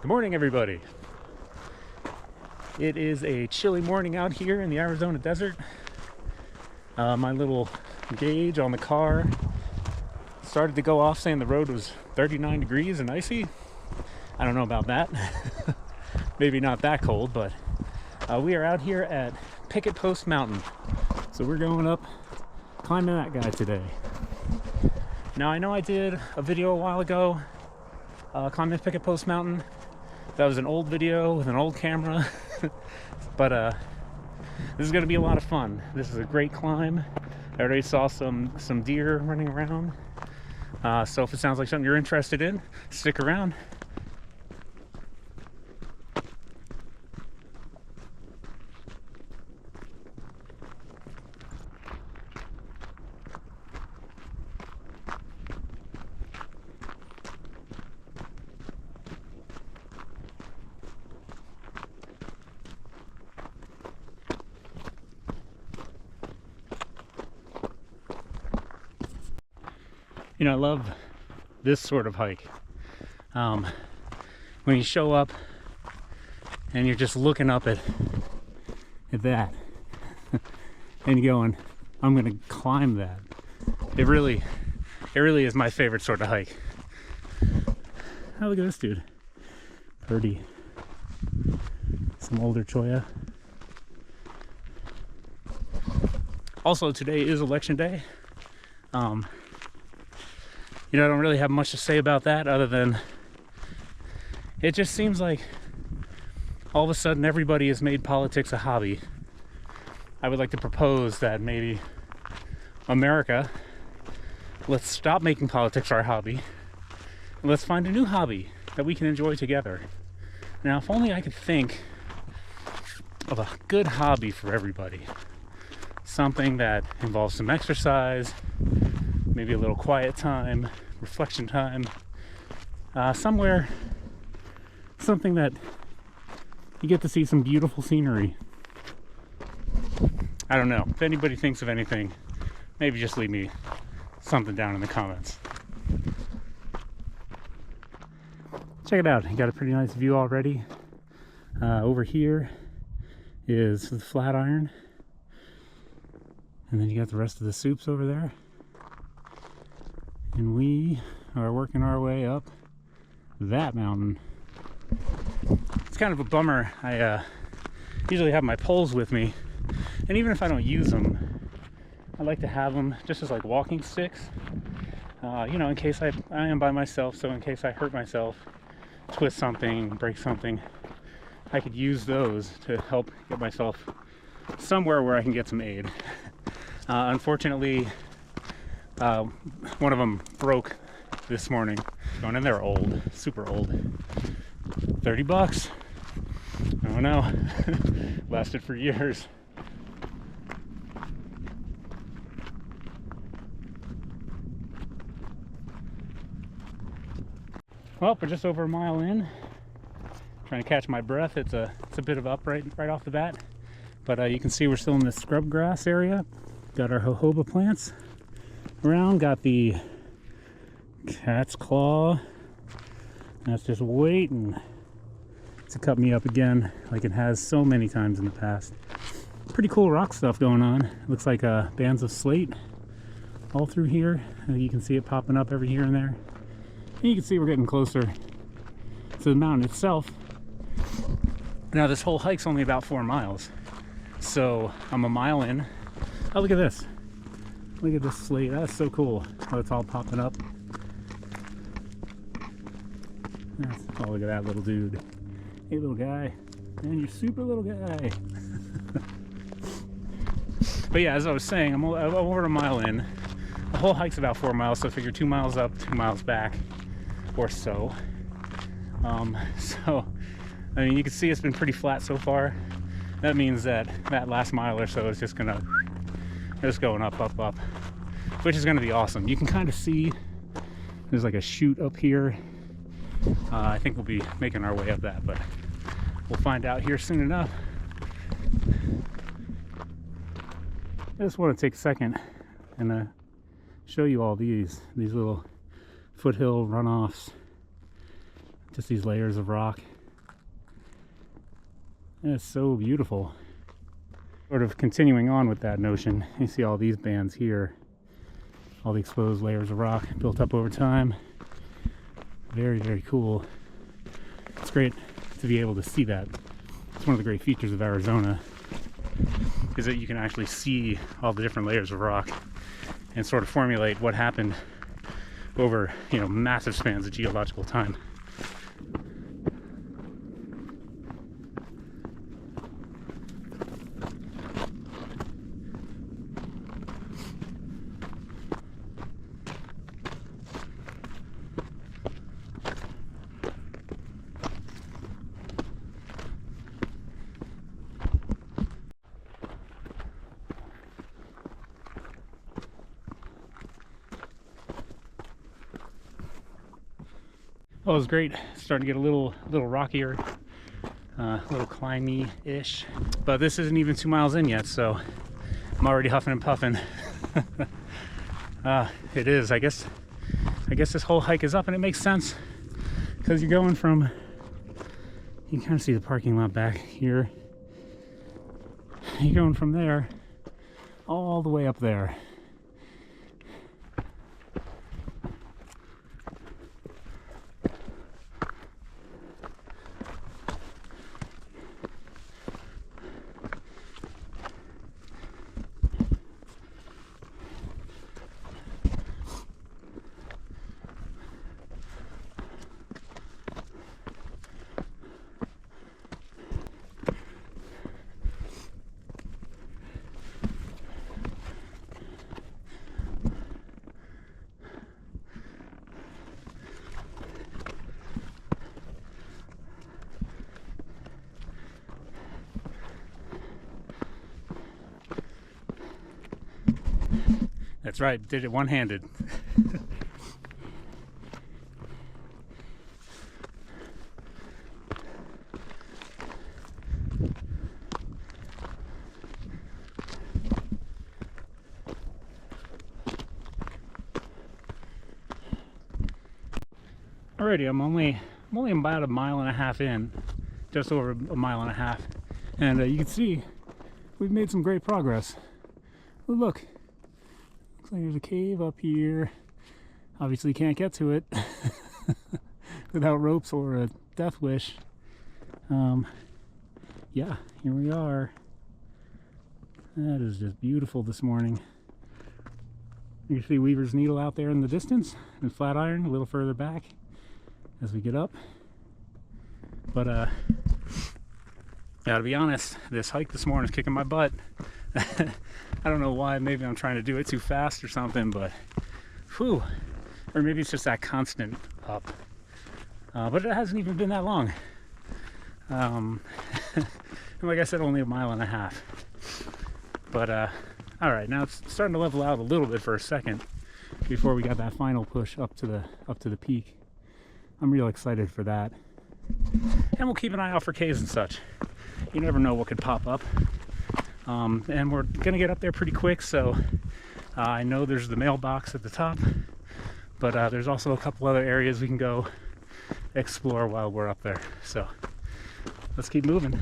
Good morning, everybody. It is a chilly morning out here in the Arizona desert. My little gauge on the car started to go off saying the road was 39 degrees and icy. I don't know about that. Maybe not that cold, but we are out here at Picketpost Mountain. So we're going up, climbing that guy today. Now I know I did a video a while ago, climbing Picketpost Mountain. That was an old video with an old camera, but this is going to be a lot of fun. This is a great climb. I already saw some deer running around, so if it sounds like something you're interested in, stick around. You know, I love this sort of hike. When you show up and you're just looking up at that and you're going, I'm gonna climb that. It really is my favorite sort of hike. Oh, look at this dude. Birdie. Some older cholla. Also, today is election day. You know, I don't really have much to say about that other than it just seems like all of a sudden everybody has made politics a hobby. I would like to propose that maybe America, let's stop making politics our hobby and let's find a new hobby that we can enjoy together. Now, if only I could think of a good hobby for everybody. Something that involves some exercise, maybe a little quiet time, reflection time, somewhere, something that you get to see some beautiful scenery. I don't know. If anybody thinks of anything, maybe just leave me something down in the comments. Check it out. You got a pretty nice view already. Over here is the Flatiron. And then you got the rest of the soups over there. And we are working our way up that mountain. It's kind of a bummer. I usually have my poles with me, and even if I don't use them, I like to have them just as like walking sticks. You know, in case I am by myself, so in case I hurt myself, twist something, break something, I could use those to help get myself somewhere where I can get some aid. Unfortunately, one of them broke this morning. Going in there old, super old. $30. I don't know. Lasted for years. Well, we're just over a mile in. Trying to catch my breath. It's a bit of up right off the bat, but you can see we're still in the scrub grass area. Got our jojoba plants around, got the cat's claw that's just waiting to cut me up again like it has so many times in the past. Pretty cool rock stuff going on. Looks like bands of slate all through here. You can see it popping up every here and there, and you can see we're getting closer to the mountain itself. Now this whole hike's only about 4 miles, so I'm a mile in. Oh, look at this. Look at this slate. That's so cool how it's all popping up. Oh, look at that little dude. Hey, little guy. Man, you're super little guy. But yeah, as I was saying, I'm over a mile in. The whole hike's about 4 miles, so figure 2 miles up, 2 miles back or so. So, I mean, you can see it's been pretty flat so far. That means that last mile or so is just going up, up, up, which is going to be awesome. You can kind of see there's like a chute up here. I think we'll be making our way up that, but we'll find out here soon enough. I just want to take a second and show you all these little foothill runoffs. Just these layers of rock. It's so beautiful. Sort of continuing on with that notion, you see all these bands here, all the exposed layers of rock built up over time. Very, very cool. It's great to be able to see that. It's one of the great features of Arizona, is that you can actually see all the different layers of rock and sort of formulate what happened over, you know, massive spans of geological time. Well, it was great. Starting to get a little rockier, a little climby-ish. But this isn't even 2 miles in yet, so I'm already huffing and puffing. It is. I guess this whole hike is up, and it makes sense because you're going from. You can kind of see the parking lot back here. You're going from there all the way up there. That's right, did it one-handed. Alrighty, I'm only about 1.5 miles in, just over 1.5 miles, and you can see we've made some great progress. Oh, look. Looks like there's a cave up here. Obviously can't get to it without ropes or a death wish. Yeah, here we are. That is just beautiful this morning. You can see Weaver's Needle out there in the distance, and Flatiron a little further back as we get up. But gotta be honest, this hike this morning is kicking my butt. I don't know why. Maybe I'm trying to do it too fast or something, but whew. Or maybe it's just that constant up. But it hasn't even been that long. And like I said, only 1.5 miles. But all right, now it's starting to level out a little bit for a second before we got that final push up to the peak. I'm real excited for that. And we'll keep an eye out for caves and such. You never know what could pop up. And we're gonna get up there pretty quick, so I know there's the mailbox at the top, but there's also a couple other areas we can go explore while we're up there. So let's keep moving.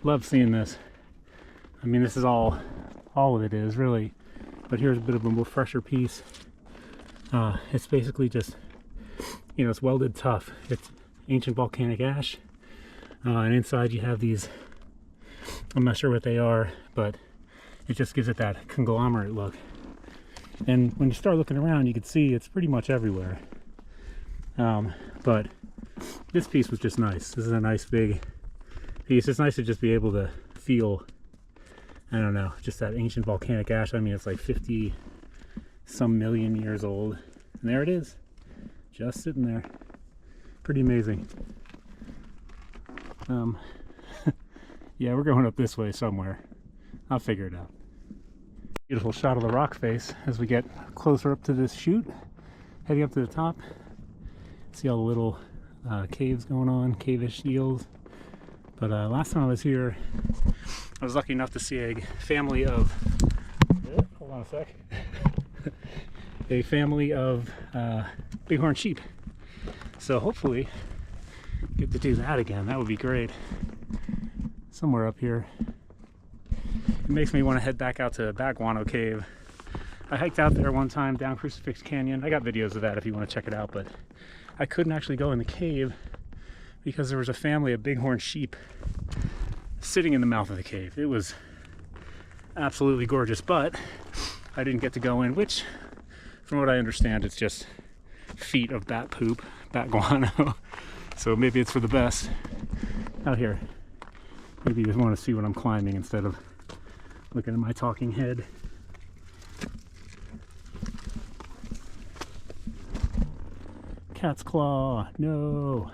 Love seeing this. I mean, this is all of it is really. But here's a bit of a more fresher piece. It's basically just, you know, it's welded tough. It's ancient volcanic ash. And inside you have these, I'm not sure what they are, but it just gives it that conglomerate look. And when you start looking around, you can see it's pretty much everywhere. But this piece was just nice. This is a nice big piece. It's nice to just be able to feel, I don't know, just that ancient volcanic ash. I mean, it's like 50 some million years old. And there it is, just sitting there. Pretty amazing. Yeah, we're going up this way somewhere. I'll figure it out. Beautiful shot of the rock face as we get closer up to this chute. Heading up to the top. See all the little caves going on, cave-ish deals. But last time I was here, I was lucky enough to see a family of, hold on a sec, a family of bighorn sheep. So hopefully get to do that again. That would be great. Somewhere up here. It makes me want to head back out to Baguano Cave. I hiked out there one time down Crucifix Canyon. I got videos of that if you want to check it out, but I couldn't actually go in the cave because there was a family of bighorn sheep sitting in the mouth of the cave. It was absolutely gorgeous, but I didn't get to go in, which, from what I understand, it's just feet of bat poop, bat guano. So maybe it's for the best. Out here, maybe you just want to see what I'm climbing instead of looking at my talking head. Cat's claw, no.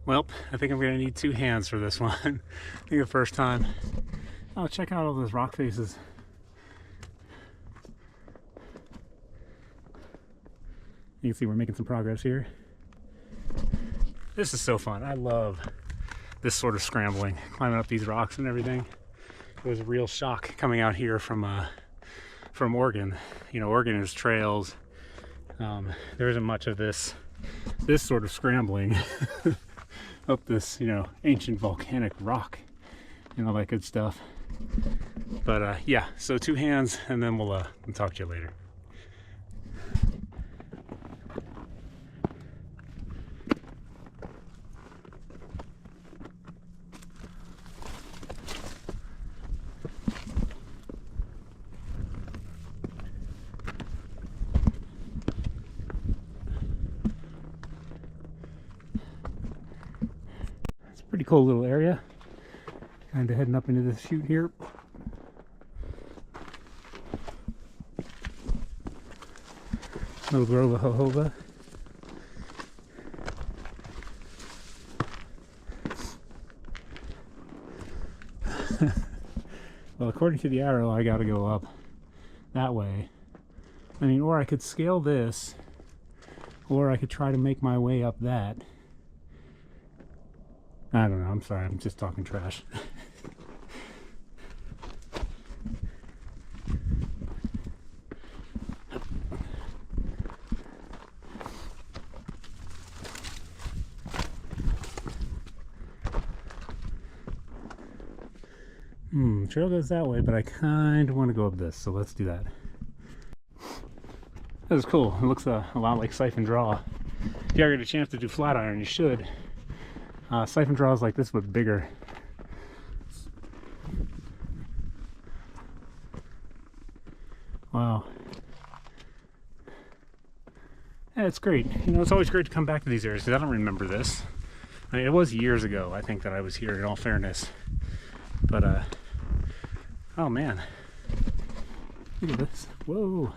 Well, I think I'm going to need two hands for this one. I think the first time. Oh, check out all those rock faces. You can see we're making some progress here. This is so fun. I love this sort of scrambling, climbing up these rocks and everything. It was a real shock coming out here from Oregon. You know, Oregon is trails. There isn't much of this sort of scrambling up this, you know, ancient volcanic rock and all that good stuff. But yeah, so two hands, and then we'll talk to you later. Pretty cool little area. Kind of heading up into this chute here. Little grove of jojoba. Well, according to the arrow, I gotta go up that way. I mean, or I could scale this, or I could try to make my way up that. I don't know, I'm sorry, I'm just talking trash. Trail goes that way, but I kind of want to go up this, so let's do that. That was cool. It looks a lot like Siphon Draw. If you ever get a chance to do flat iron, you should. Siphon Draw is like this, but bigger. Wow. Yeah, it's great. You know, it's always great to come back to these areas because I don't remember this. I mean, it was years ago, I think, that I was here, in all fairness. But, oh man. Look at this. Whoa.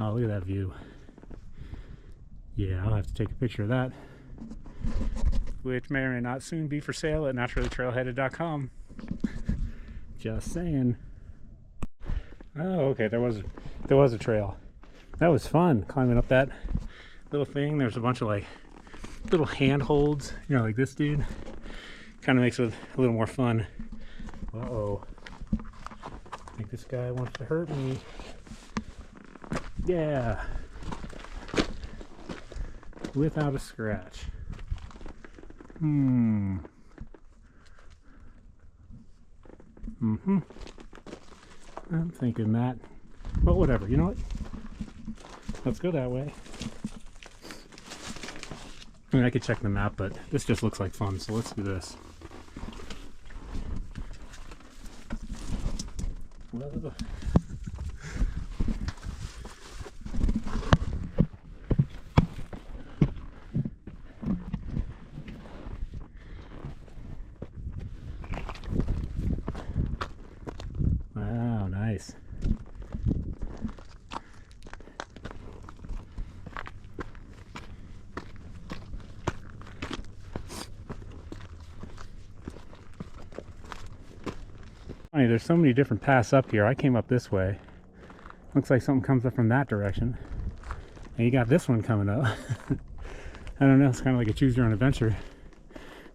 Oh, look at that view. Yeah, I'll have to take a picture of that, which may or may not soon be for sale at naturallytrailheaded.com. Just saying. Oh, okay, there was a trail. That was fun, climbing up that little thing. There's a bunch of like little handholds, you know, like this dude. Kind of makes it a little more fun. Uh-oh. I think this guy wants to hurt me. Yeah. Without a scratch. I'm thinking that. But whatever, you know what? Let's go that way. I mean, I could check the map, but this just looks like fun, so let's do this. Whoa. Wow, nice. Funny, there's so many different paths up here. I came up this way. Looks like something comes up from that direction. And you got this one coming up. I don't know, it's kind of like a choose your own adventure,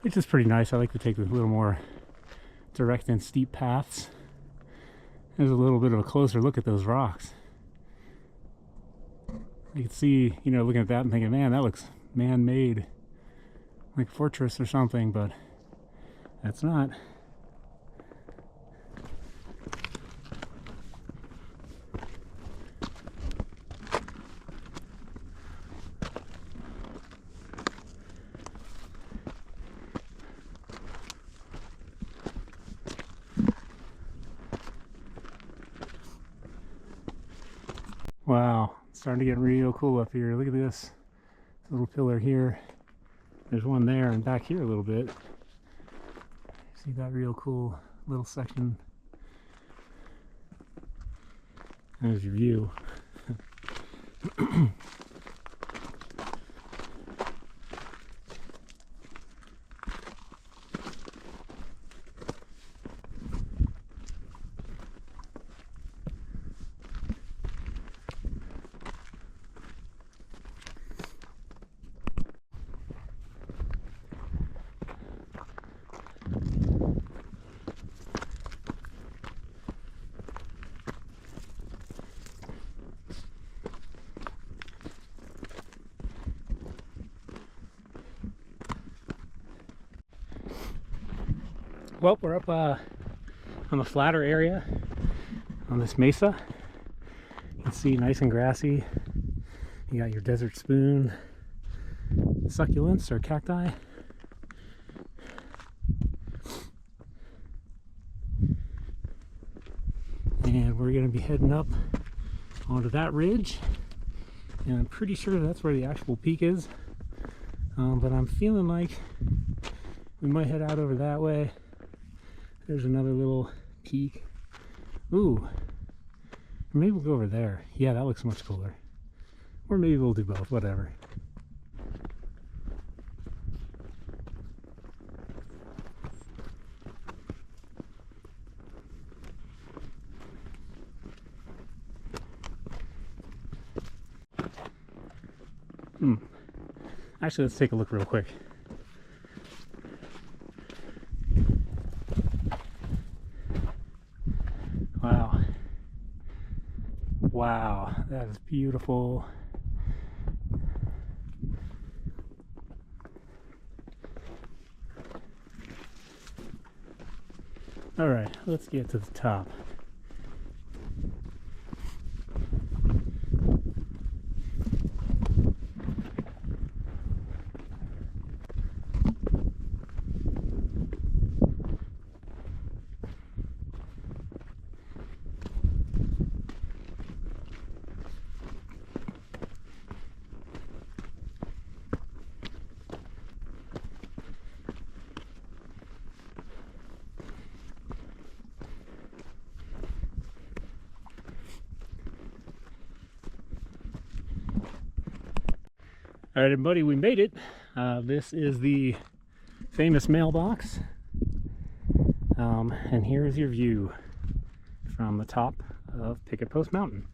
which is pretty nice. I like to take the little more direct and steep paths. There's a little bit of a closer look at those rocks. You can see, you know, looking at that and thinking, man, that looks man-made, like a fortress or something, but that's not. Wow, it's starting to get real cool up here. Look at this little pillar here. There's one there and back here a little bit. See that real cool little section? There's your view. Well, we're up on the flatter area on this mesa. You can see nice and grassy. You got your desert spoon succulents or cacti. And we're going to be heading up onto that ridge. And I'm pretty sure that's where the actual peak is. But I'm feeling like we might head out over that way. There's another little peak. Ooh, maybe we'll go over there. Yeah, that looks much cooler. Or maybe we'll do both, whatever. Actually, let's take a look real quick. Wow. Wow, that is beautiful. All right, let's get to the top. All right, everybody, we made it. This is the famous mailbox. And here's your view from the top of Picketpost Mountain.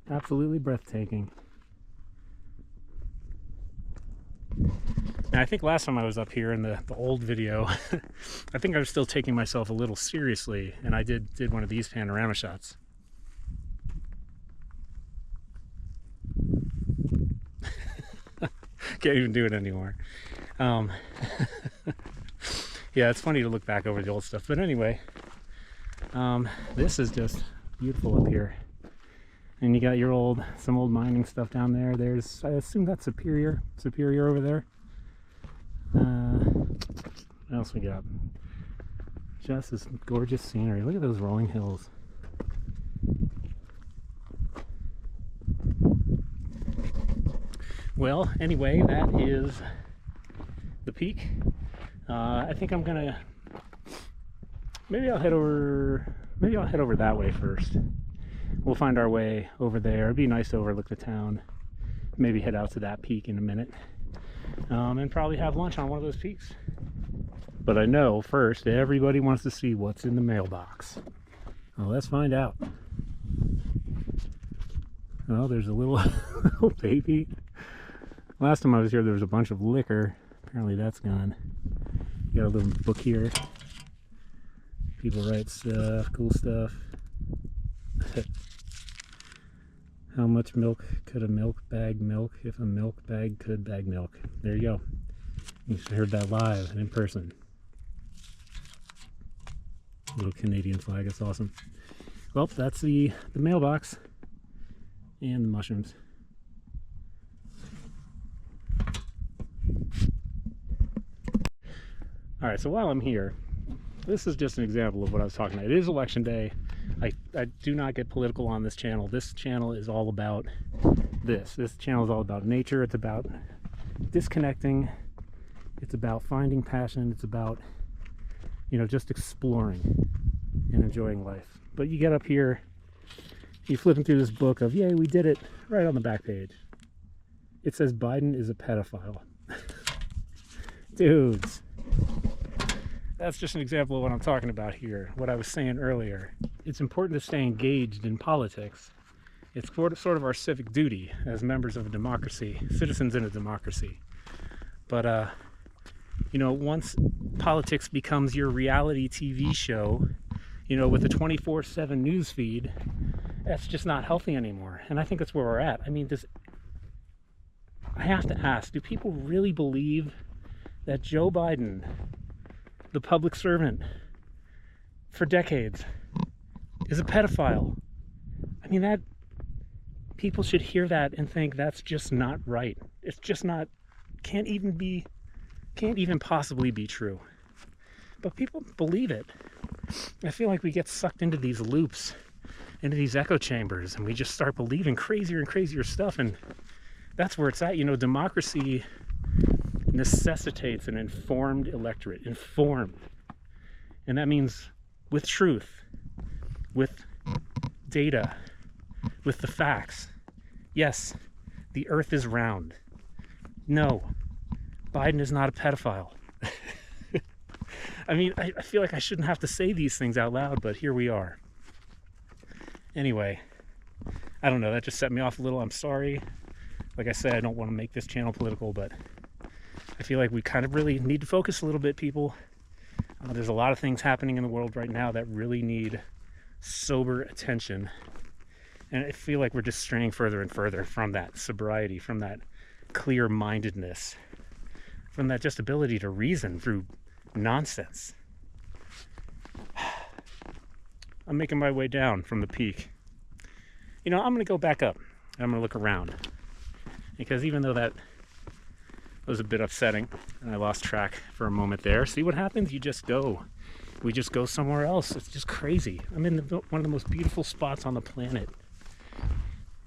Absolutely breathtaking. Now, I think last time I was up here in the old video, I think I was still taking myself a little seriously, and I did one of these panorama shots. Can't even do it anymore. Um, yeah, it's funny to look back over the old stuff. But anyway, this is just beautiful up here. And you got some old mining stuff down there. I assume that's Superior over there. What else we got? Just this gorgeous scenery. Look at those rolling hills. Well, anyway, that is the peak. I think I'm gonna, maybe I'll head over that way first. We'll find our way over there. It'd be nice to overlook the town. Maybe head out to that peak in a minute. And probably have lunch on one of those peaks. But I know first everybody wants to see what's in the mailbox. Well, let's find out. Oh, there's a little baby. Last time I was here there was a bunch of liquor. Apparently that's gone. You got a little book here. People write stuff, cool stuff. How much milk could a milk bag milk if a milk bag could bag milk? There you go. You should have heard that live and in person. Little Canadian flag, it's awesome. Well, that's the mailbox and the mushrooms. Alright, so while I'm here, this is just an example of what I was talking about. It is election day. I do not get political on this channel. This channel is all about this. This channel is all about nature. It's about disconnecting. It's about finding passion. It's about, you know, just exploring and enjoying life. But you get up here, you flipping through this book of, yay, we did it, right on the back page. It says Biden is a pedophile. Dudes. That's just an example of what I'm talking about here. What I was saying earlier. It's important to stay engaged in politics. It's sort of our civic duty as members of a democracy, citizens in a democracy. But, you know, once politics becomes your reality TV show, you know, with a 24/7 news feed, that's just not healthy anymore. And I think that's where we're at. I mean, I have to ask, do people really believe that Joe Biden, the public servant for decades, is a pedophile? I mean, that people should hear that and think that's just not right. It's just not, can't even possibly be true. But people believe it. I feel like we get sucked into these loops, into these echo chambers, and we just start believing crazier and crazier stuff, and that's where it's at. You know, democracy necessitates an informed electorate. Informed. And that means with truth, with data, with the facts. Yes, the earth is round. No, Biden is not a pedophile. I mean, I feel like I shouldn't have to say these things out loud, but here we are. Anyway, I don't know, that just set me off a little. I'm sorry. Like I said, I don't want to make this channel political, but I feel like we kind of really need to focus a little bit, people. There's a lot of things happening in the world right now that really need sober attention. And I feel like we're just straying further and further from that sobriety, from that clear-mindedness, from that just ability to reason through nonsense. I'm making my way down from the peak. You know, I'm going to go back up and I'm going to look around. Because even though that was a bit upsetting and I lost track for a moment there, see what happens? You just go. We just go somewhere else. It's just crazy. I'm in one of the most beautiful spots on the planet.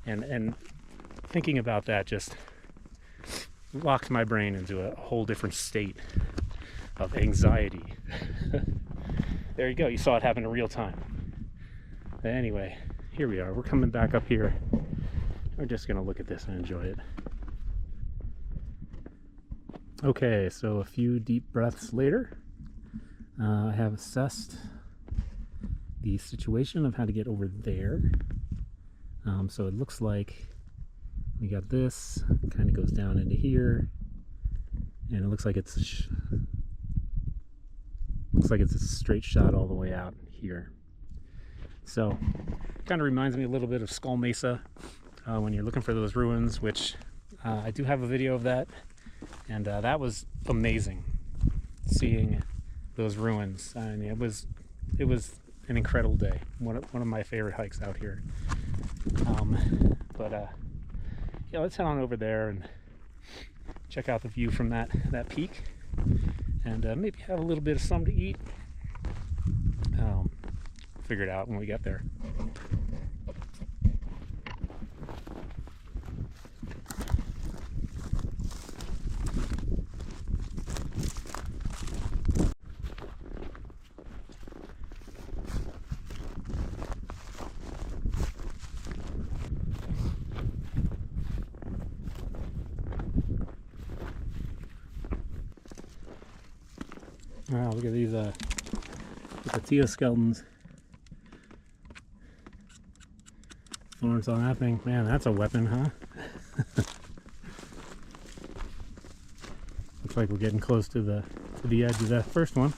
And thinking about that just locked my brain into a whole different state of anxiety. There you go. You saw it happen in real time. But anyway, here we are. We're coming back up here. We're just going to look at this and enjoy it. Okay, so a few deep breaths later, I have assessed the situation of how to get over there. So it looks like we got this, kind of goes down into here, and it looks like it's a straight shot all the way out here. So kind of reminds me a little bit of Skull Mesa when you're looking for those ruins, which I do have a video of that, And that was amazing, seeing those ruins. I mean, it was an incredible day. One of my favorite hikes out here. Yeah, let's head on over there and check out the view from that peak, and maybe have a little bit of something to eat. Figure it out when we get there. Wow, look at these tortilla skeletons. Thorns on that thing. Man, that's a weapon, huh? Looks like we're getting close to the edge of that first one.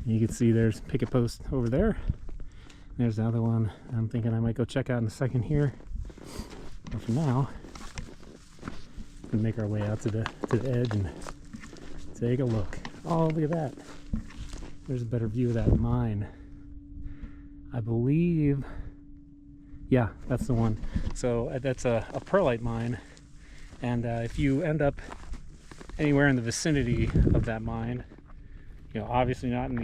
You can see there's Picketpost over there. There's the other one I'm thinking I might go check out in a second here. But for now, we can make our way out to the edge and take a look. Oh, look at that. There's a better view of that mine. I believe, yeah, that's the one. So that's a perlite mine. And if you end up anywhere in the vicinity of that mine, you know, obviously not in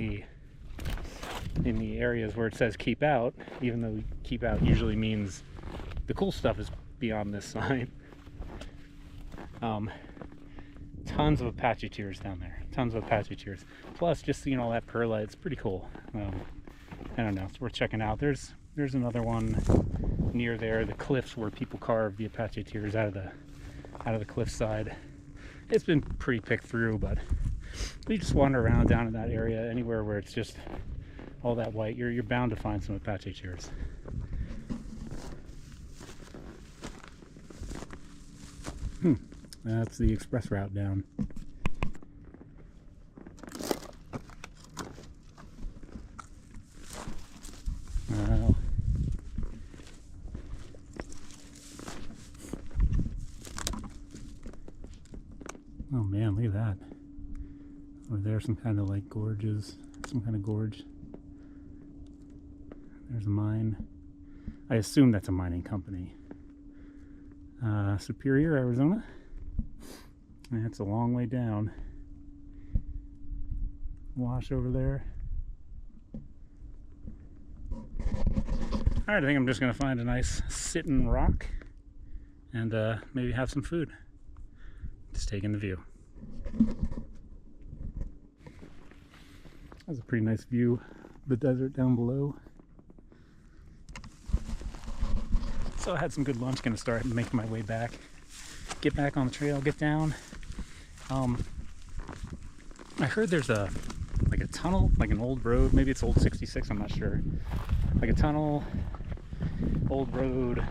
the areas where it says keep out, even though keep out usually means the cool stuff is beyond this sign. Tons of Apache tears down there. Tons of Apache tears. Plus, just, you know, that perlite, it's pretty cool. I don't know, it's worth checking out. There's another one near there, the cliffs where people carve the Apache tears out of the cliffside. It's been pretty picked through, but you just wander around down in that area, anywhere where it's just all that white, you're bound to find some Apache tears. That's the express route down. Wow. Oh man, look at that. Over there, some kind of like gorges, some kind of gorge. There's a mine. I assume that's a mining company. Superior, Arizona. That's a long way down. Wash over there. Alright, I think I'm just going to find a nice sitting rock and maybe have some food. Just taking the view. That's a pretty nice view of the desert down below. So I had some good lunch, going to start making my way back. Get back on the trail, get down. I heard there's a tunnel, like an old road, maybe it's old 66, I'm not sure. Like a tunnel, old road,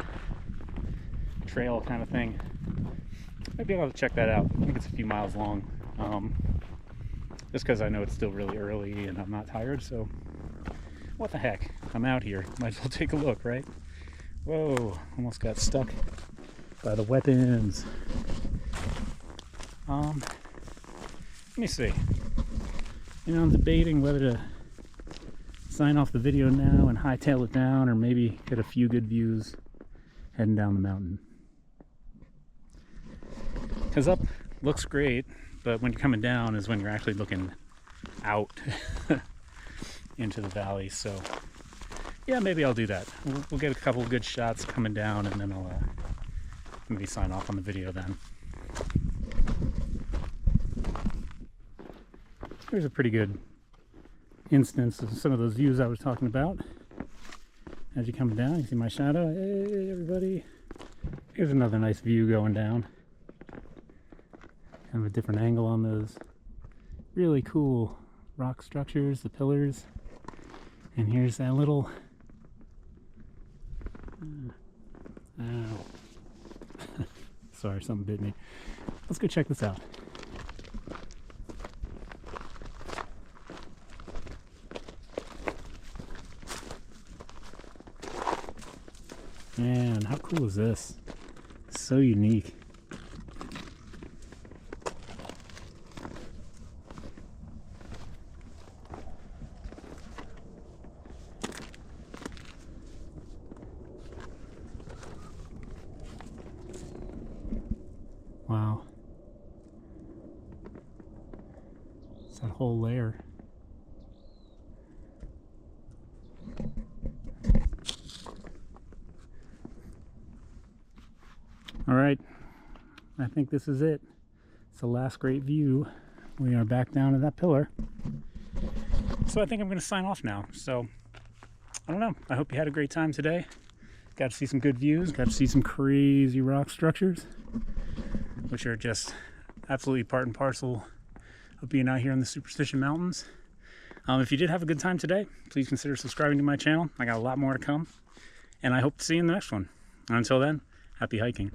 trail kind of thing. Maybe I'll have to check that out. I think it's a few miles long. Just because I know it's still really early and I'm not tired, so what the heck? I'm out here. Might as well take a look, right? Whoa, almost got stuck by the weapons. Let me see. You know, I'm debating whether to sign off the video now and hightail it down, or maybe get a few good views heading down the mountain. Because up looks great, but when you're coming down is when you're actually looking out into the valley. So yeah, maybe I'll do that. We'll get a couple of good shots coming down, and then I'll maybe sign off on the video then. Here's a pretty good instance of some of those views I was talking about. As you're coming down, you see my shadow. Hey, everybody. Here's another nice view going down. Kind of a different angle on those really cool rock structures, the pillars. And here's that little... ow. Sorry, something bit me. Let's go check this out. Man, how cool is this? So unique. whole layer. All right, I think this is it. It's the last great view. We are back down to that pillar. So I think I'm going to sign off now. So I don't know. I hope you had a great time today. Got to see some good views. Got to see some crazy rock structures, which are just absolutely part and parcel of being out here in the Superstition Mountains. If you did have a good time today, please consider subscribing to my channel. I got a lot more to come, and I hope to see you in the next one. And until then, happy hiking.